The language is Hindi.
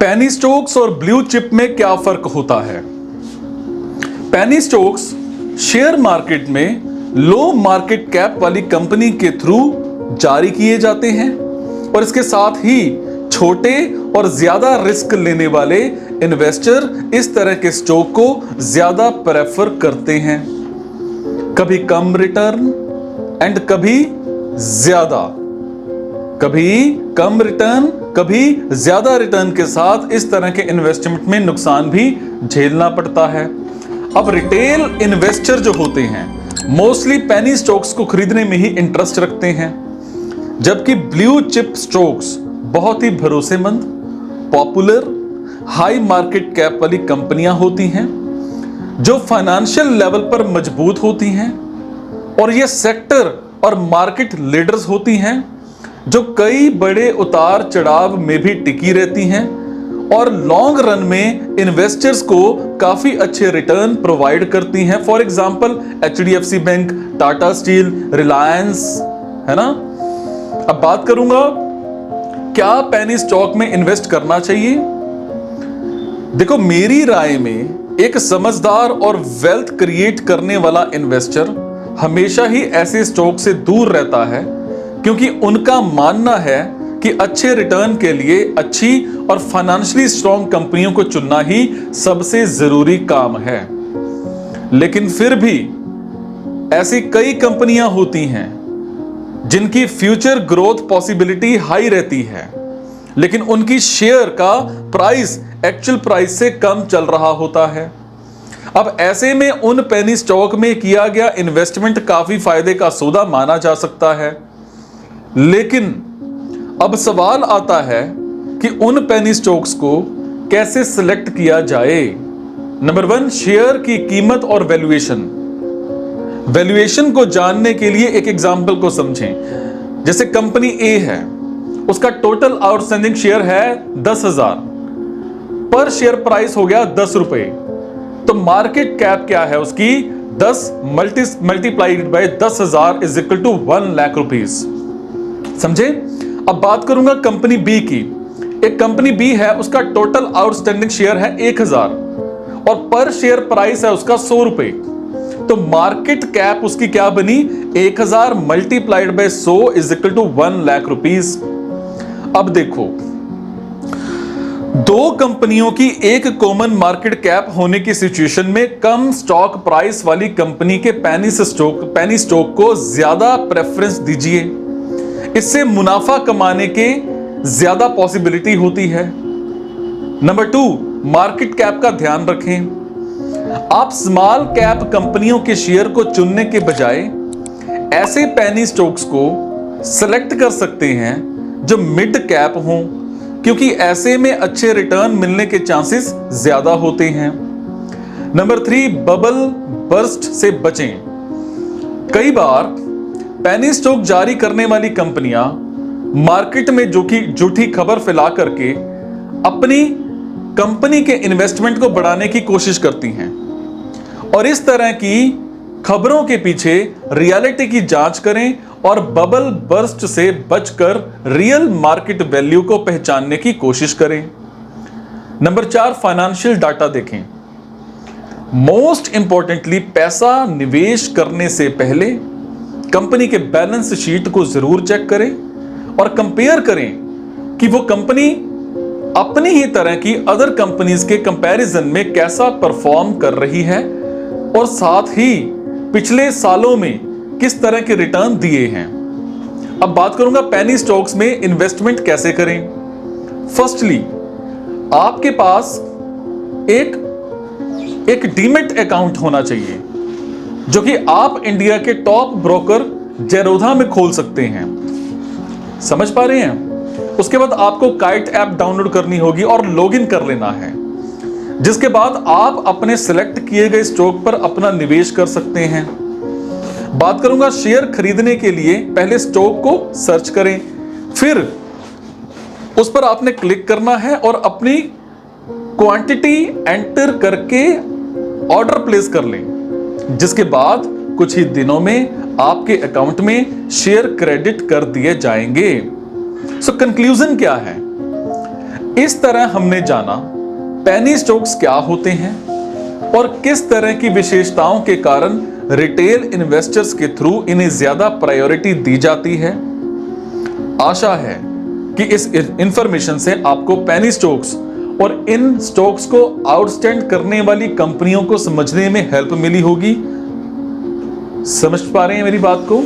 पेनी स्टॉक्स और ब्लू चिप में क्या फर्क होता है? पेनी स्टॉक्स शेयर मार्केट में लो मार्केट कैप वाली कंपनी के थ्रू जारी किए जाते हैं और इसके साथ ही छोटे और ज्यादा रिस्क लेने वाले इन्वेस्टर इस तरह के स्टॉक को ज्यादा प्रेफर करते हैं। कभी कम रिटर्न एंड कभी ज्यादा, कभी कम रिटर्न कभी ज्यादा रिटर्न के साथ इस तरह के इन्वेस्टमेंट में नुकसान भी झेलना पड़ता है। अब रिटेल इन्वेस्टर जो होते हैं मोस्टली पेनी स्टॉक्स को खरीदने में ही इंटरेस्ट रखते हैं, जबकि ब्लू चिप स्टॉक्स बहुत ही भरोसेमंद, पॉपुलर, हाई मार्केट कैप वाली कंपनियां होती हैं जो फाइनेंशियल लेवल पर मजबूत होती हैं और ये सेक्टर और मार्केट लीडर्स होती हैं जो कई बड़े उतार चढ़ाव में भी टिकी रहती हैं और लॉन्ग रन में इन्वेस्टर्स को काफी अच्छे रिटर्न प्रोवाइड करती हैं। For example HDFC bank, Tata steel, Reliance, है ना। अब बात करूंगा क्या पेनी स्टॉक में इन्वेस्ट करना चाहिए। देखो, मेरी राय में एक समझदार और वेल्थ क्रिएट करने वाला इन्वेस्टर हमेशा ही ऐसे स्टॉक से दूर रहता है, क्योंकि उनका मानना है कि अच्छे रिटर्न के लिए अच्छी और फाइनेंशियली स्ट्रॉन्ग कंपनियों को चुनना ही सबसे जरूरी काम है। लेकिन फिर भी ऐसी कई कंपनियां होती हैं जिनकी फ्यूचर ग्रोथ पॉसिबिलिटी हाई रहती है, लेकिन उनकी शेयर का प्राइस एक्चुअल प्राइस से कम चल रहा होता है। अब ऐसे में उन पेनी स्टॉक में किया गया इन्वेस्टमेंट काफी फायदे का सौदा माना जा सकता है। लेकिन अब सवाल आता है कि उन पेनी स्टॉक्स को कैसे सिलेक्ट किया जाए। नंबर 1, शेयर की कीमत और वैल्यूएशन। वैल्यूएशन को जानने के लिए एक एग्जांपल को समझें। जैसे कंपनी ए है, उसका टोटल आउटस्टैंडिंग शेयर है 10,000, पर शेयर प्राइस हो गया 10 रुपए, तो मार्केट कैप क्या है उसकी? 10 multiplied by 10,000 is equal to 1 lakh rupees. समझे? अब बात करूंगा कंपनी बी की। एक कंपनी बी है, उसका टोटल आउटस्टैंडिंग शेयर है 1000 और पर शेयर प्राइस है उसका 100 रुपए, तो मार्केट कैप उसकी क्या बनी? 1000 multiplied by 100 is equal to 1 lakh rupees. अब देखो, दो कंपनियों की एक कॉमन मार्केट कैप होने की सिचुएशन में कम स्टॉक प्राइस वाली कंपनी के पेनी स्टॉक को ज्यादा प्रेफरेंस दीजिए। इससे मुनाफा कमाने के ज्यादा पॉसिबिलिटी होती है। नंबर 2, मार्केट कैप का ध्यान रखें। आप स्मॉल कैप कंपनियों के शेयर को चुनने के बजाय ऐसे पेनी स्टॉक्स को सेलेक्ट कर सकते हैं जो मिड कैप हों, क्योंकि ऐसे में अच्छे रिटर्न मिलने के चांसेस ज्यादा होते हैं। नंबर 3, बबल बर्स्ट से बचें। कई बार पेनी स्टॉक जारी करने वाली कंपनियां मार्केट में झूठी खबर फैला करके अपनी कंपनी के इन्वेस्टमेंट को बढ़ाने की कोशिश करती हैं और इस तरह की खबरों के पीछे रियलिटी की जांच करें और बबल बर्स्ट से बचकर रियल मार्केट वैल्यू को पहचानने की कोशिश करें। नंबर 4, फाइनेंशियल डाटा देखें। मोस्ट इंपॉर्टेंटली, पैसा निवेश करने से पहले कंपनी के बैलेंस शीट को जरूर चेक करें और कंपेयर करें कि वो कंपनी अपनी ही तरह की अदर कंपनीज के कंपैरिजन में कैसा परफॉर्म कर रही है और साथ ही पिछले सालों में किस तरह के रिटर्न दिए हैं। अब बात करूंगा पेनी स्टॉक्स में इन्वेस्टमेंट कैसे करें। फर्स्टली, आपके पास एक डीमैट अकाउंट होना चाहिए जो कि आप इंडिया के टॉप ब्रोकर जेरोधा में खोल सकते हैं। समझ पा रहे हैं? उसके बाद आपको काइट ऐप डाउनलोड करनी होगी और लॉगिन कर लेना है, जिसके बाद आप अपने सिलेक्ट किए गए स्टॉक पर अपना निवेश कर सकते हैं। बात करूंगा शेयर खरीदने के लिए, पहले स्टॉक को सर्च करें, फिर उस पर आपने क्लिक करना है और अपनी क्वांटिटी एंटर करके ऑर्डर प्लेस कर लें, जिसके बाद कुछ ही दिनों में आपके अकाउंट में शेयर क्रेडिट कर दिए जाएंगे। सो कंक्लूजन क्या है? इस तरह हमने जाना पेनी स्टॉक्स क्या होते हैं और किस तरह की विशेषताओं के कारण रिटेल इन्वेस्टर्स के थ्रू इन्हें ज्यादा प्रायोरिटी दी जाती है। आशा है कि इस इंफॉर्मेशन से आपको पेनी स्टॉक्स और इन स्टॉक्स को आउटस्टैंड करने वाली कंपनियों को समझने में हेल्प मिली होगी। समझ पा रहे हैं मेरी बात को?